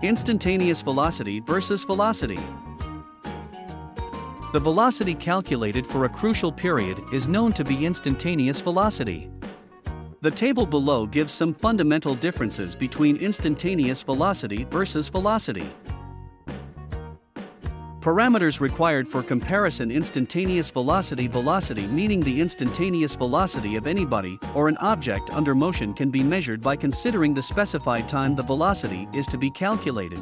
Instantaneous velocity versus velocity. The velocity calculated for a crucial period is known to be instantaneous velocity. The table below gives some fundamental differences between instantaneous velocity versus velocity. Parameters required for comparison: instantaneous velocity. Velocity meaning the instantaneous velocity of anybody or an object under motion can be measured by considering the specified time the velocity is to be calculated.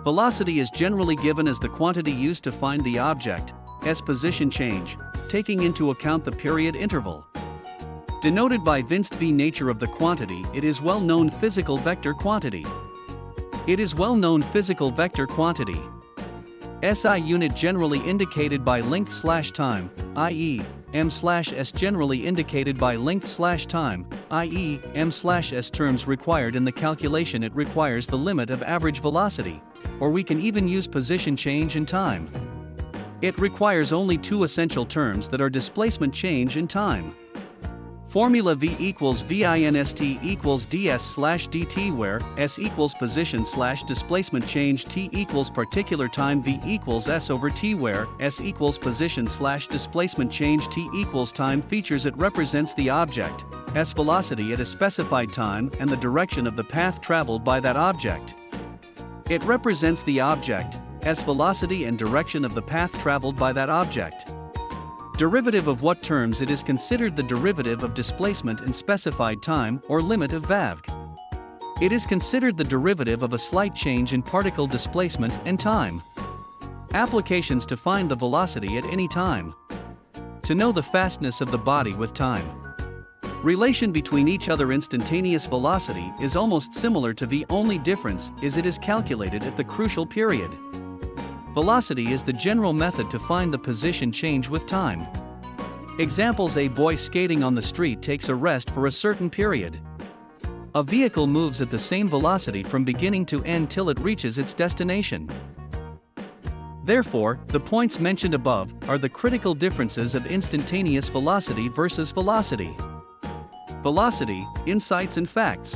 Velocity is generally given as the quantity used to find the object's position change, taking into account the period interval. Denoted by Vinst v nature of the quantity, it is well-known physical vector quantity. SI unit generally indicated by length/time, i.e., m/s generally indicated by length/time, i.e., m/s terms required in the calculation. It requires the limit of average velocity, or we can even use position change and time. It requires only two essential terms that are displacement change and time. Formula V equals Vinst equals ds/dt, where s equals position/displacement change, t equals particular time, v equals s over t, where s equals position/displacement change, t equals time. Features: it represents the object's velocity at a specified time and the direction of the path traveled by that object. It represents the object's velocity and direction of the path traveled by that object. Derivative of what terms? It is considered the derivative of displacement in specified time or limit of VAVG. It is considered the derivative of a slight change in particle displacement and time. Applications: to find the velocity at any time. To know the fastness of the body with time. Relation between each other. Instantaneous velocity is almost similar to V, only difference is it is calculated at the crucial period. Velocity is the general method to find the position change with time. Examples: a boy skating on the street takes a rest for a certain period. A vehicle moves at the same velocity from beginning to end till it reaches its destination. Therefore, the points mentioned above are the critical differences of instantaneous velocity versus velocity. Velocity, insights and facts.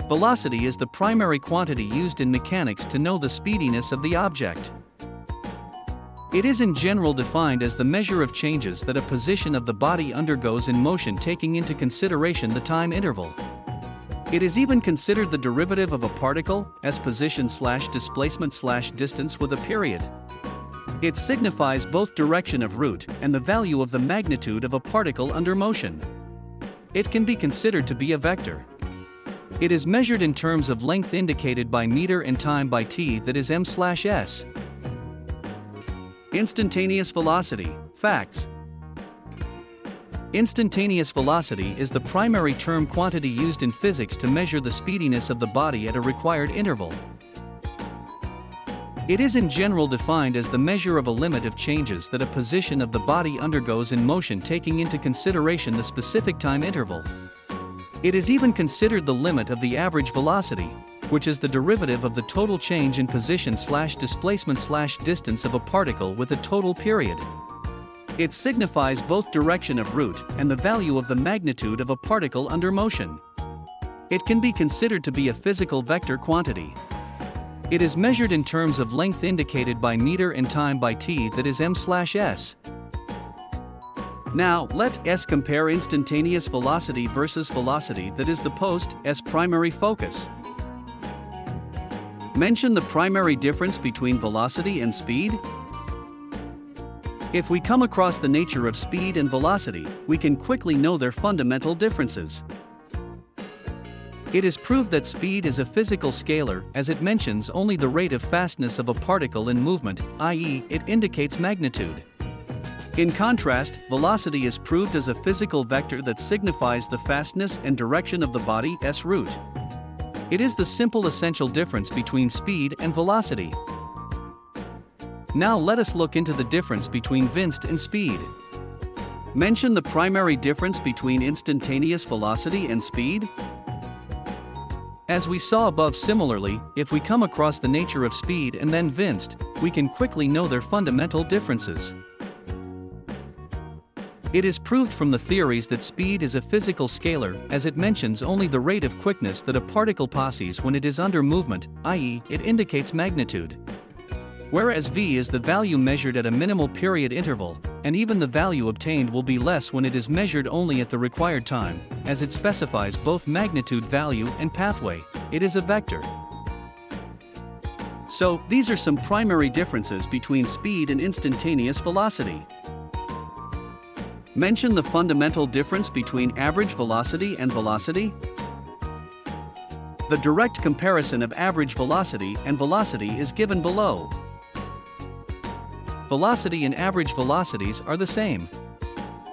Velocity is the primary quantity used in mechanics to know the speediness of the object. It is in general defined as the measure of changes that a position of the body undergoes in motion, taking into consideration the time interval. It is even considered the derivative of a particle as position/displacement/distance with a period. It signifies both direction of route and the value of the magnitude of a particle under motion. It can be considered to be a vector. It is measured in terms of length indicated by meter and time by t, that is m/s. Instantaneous velocity, facts. Instantaneous velocity is the primary term quantity used in physics to measure the speediness of the body at a required interval. It is in general defined as the measure of a limit of changes that a position of the body undergoes in motion, taking into consideration the specific time interval. It is even considered the limit of the average velocity, which is the derivative of the total change in position/displacement/distance of a particle with a total period. It signifies both direction of route and the value of the magnitude of a particle under motion. It can be considered to be a physical vector quantity. It is measured in terms of length indicated by meter and time by t, that is m/s. Now, let us compare instantaneous velocity versus velocity, that is the post's primary focus. Mention the primary difference between velocity and speed. If we come across the nature of speed and velocity, we can quickly know their fundamental differences. It is proved that speed is a physical scalar, as it mentions only the rate of fastness of a particle in movement, i.e., it indicates magnitude. In contrast, velocity is proved as a physical vector that signifies the fastness and direction of the body's route. It is the simple essential difference between speed and velocity. Now let us look into the difference between Vinst and speed. Mention the primary difference between instantaneous velocity and speed. As we saw above, similarly, if we come across the nature of speed and then Vinst, we can quickly know their fundamental differences. It is proved from the theories that speed is a physical scalar, as it mentions only the rate of quickness that a particle passes when it is under movement, i.e., it indicates magnitude. Whereas v is the value measured at a minimal period interval, and even the value obtained will be less when it is measured only at the required time, as it specifies both magnitude value and pathway. It is a vector. So, these are some primary differences between speed and instantaneous velocity. Mention the fundamental difference between average velocity and velocity. The direct comparison of average velocity and velocity is given below. Velocity and average velocities are the same.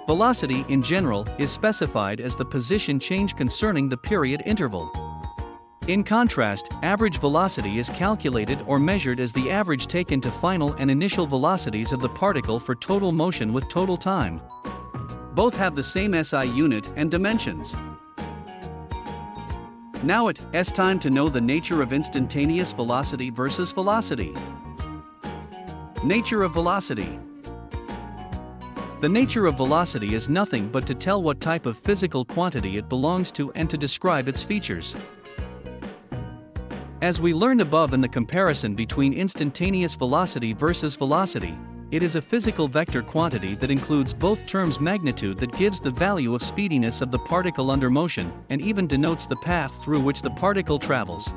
Velocity in general is specified as the position change concerning the period interval. In contrast, average velocity is calculated or measured as the average taken to final and initial velocities of the particle for total motion with total time. Both have the same SI unit and dimensions. Now it's time to know the nature of instantaneous velocity versus velocity. Nature of velocity. The nature of velocity is nothing but to tell what type of physical quantity it belongs to and to describe its features. As we learned above in the comparison between instantaneous velocity versus velocity, it is a physical vector quantity that includes both terms magnitude that gives the value of speediness of the particle under motion and even denotes the path through which the particle travels.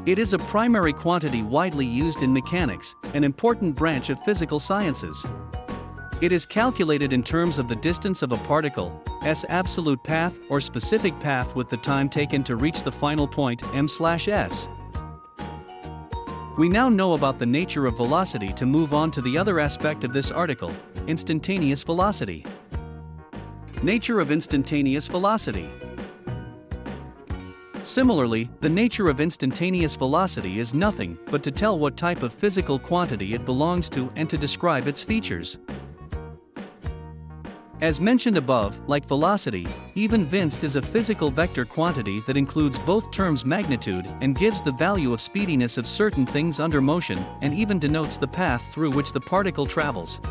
It is a primary quantity widely used in mechanics, an important branch of physical sciences. It is calculated in terms of the distance of a particle, s absolute path or specific path with the time taken to reach the final point, m/s. We now know about the nature of velocity to move on to the other aspect of this article, instantaneous velocity. Nature of instantaneous velocity. Similarly, the nature of instantaneous velocity is nothing but to tell what type of physical quantity it belongs to and to describe its features. As mentioned above, like velocity, even vinst is a physical vector quantity that includes both terms magnitude and gives the value of speediness of certain things under motion and even denotes the path through which the particle travels.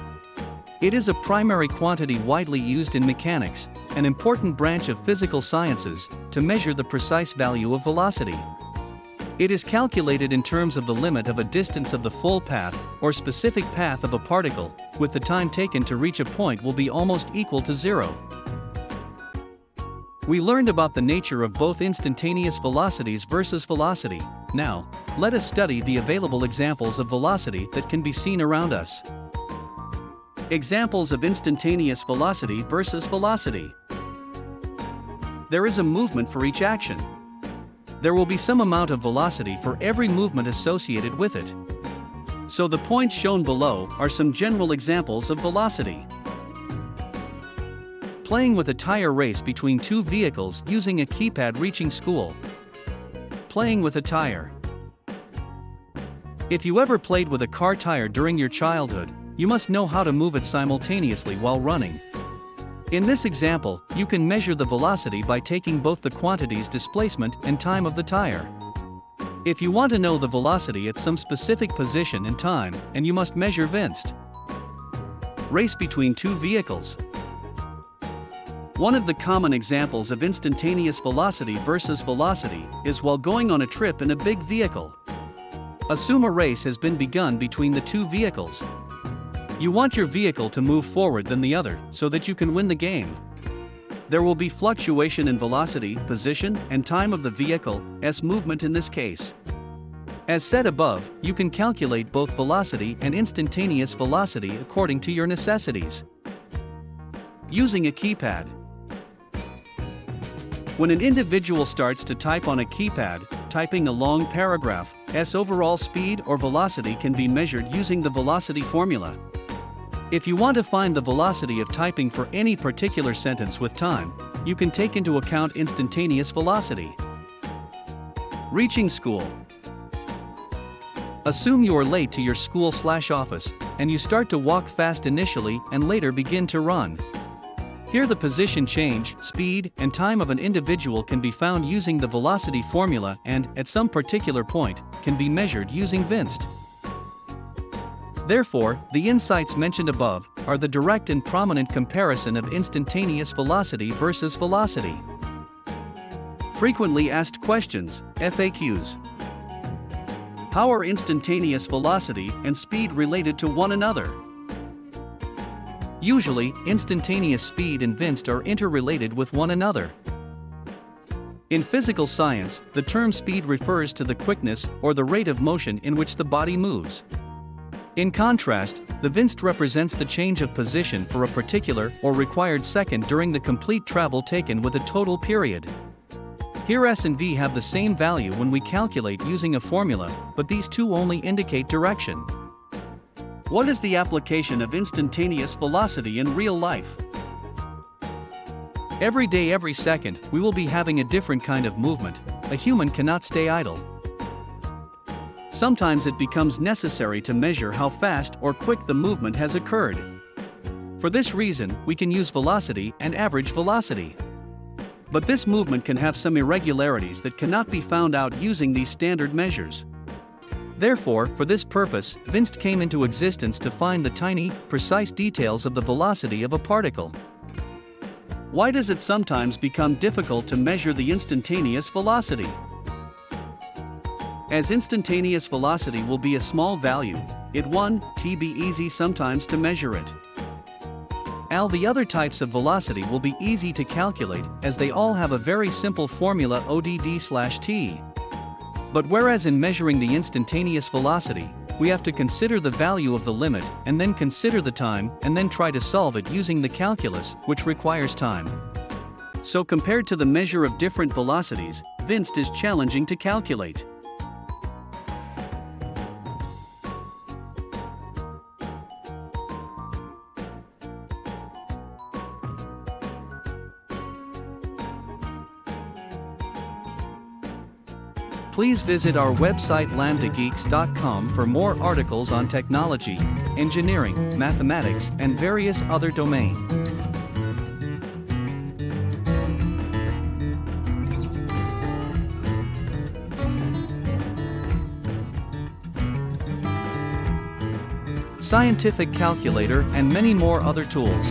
It is a primary quantity widely used in mechanics, an important branch of physical sciences, to measure the precise value of velocity. It is calculated in terms of the limit of a distance of the full path or specific path of a particle, with the time taken to reach a point will be almost equal to 0. We learned about the nature of both instantaneous velocities versus velocity. Now, let us study the available examples of velocity that can be seen around us. Examples of instantaneous velocity versus velocity. There is a movement for each action. There will be some amount of velocity for every movement associated with it. So the points shown below are some general examples of velocity. Playing with a tire race between two vehicles using a keypad reaching school. Playing with a tire. If you ever played with a car tire during your childhood, you must know how to move it simultaneously while running. In this example, you can measure the velocity by taking both the quantities displacement and time of the tire. If you want to know the velocity at some specific position and time, and you must measure vinst. Race between two vehicles. One of the common examples of instantaneous velocity versus velocity is while going on a trip in a big vehicle. A Sumo race has been begun between the two vehicles. You want your vehicle to move forward than the other so that you can win the game. There will be fluctuation in velocity, position, and time of the vehicle's movement in this case. As said above, you can calculate both velocity and instantaneous velocity according to your necessities. Using a keypad. When an individual starts to type on a keypad, typing a long paragraph, overall speed or velocity can be measured using the velocity formula. If you want to find the velocity of typing for any particular sentence with time, you can take into account instantaneous velocity. Reaching school. Assume you are late to your school/office, and you start to walk fast initially and later begin to run. Here the position change, speed, and time of an individual can be found using the velocity formula and, at some particular point, can be measured using vinst. Therefore, the insights mentioned above are the direct and prominent comparison of instantaneous velocity versus velocity. Frequently asked questions, FAQs. How are instantaneous velocity and speed related to one another? Usually, instantaneous speed and VBScript are interrelated with one another. In physical science, the term speed refers to the quickness or the rate of motion in which the body moves. In contrast, the VBScript represents the change of position for a particular or required second during the complete travel taken with a total period. Here S and V have the same value when we calculate using a formula, but these two only indicate direction. What is the application of instantaneous velocity in real life? Every day, every second, we will be having a different kind of movement. A human cannot stay idle. Sometimes it becomes necessary to measure how fast or quick the movement has occurred. For this reason, we can use velocity and average velocity. But this movement can have some irregularities that cannot be found out using these standard measures. Therefore, for this purpose, VBScript came into existence to find the tiny, precise details of the velocity of a particle. Why does it sometimes become difficult to measure the instantaneous velocity? As instantaneous velocity will be a small value, it won't be easy sometimes to measure it. The other types of velocity will be easy to calculate as they all have a very simple formula ODD/T. But whereas in measuring the instantaneous velocity, we have to consider the value of the limit and then consider the time and then try to solve it using the calculus, which requires time. So compared to the measure of different velocities, VBScript is challenging to calculate. Please visit our website lambdageeks.com for more articles on technology, engineering, mathematics, and various other domains. Scientific calculator and many more other tools.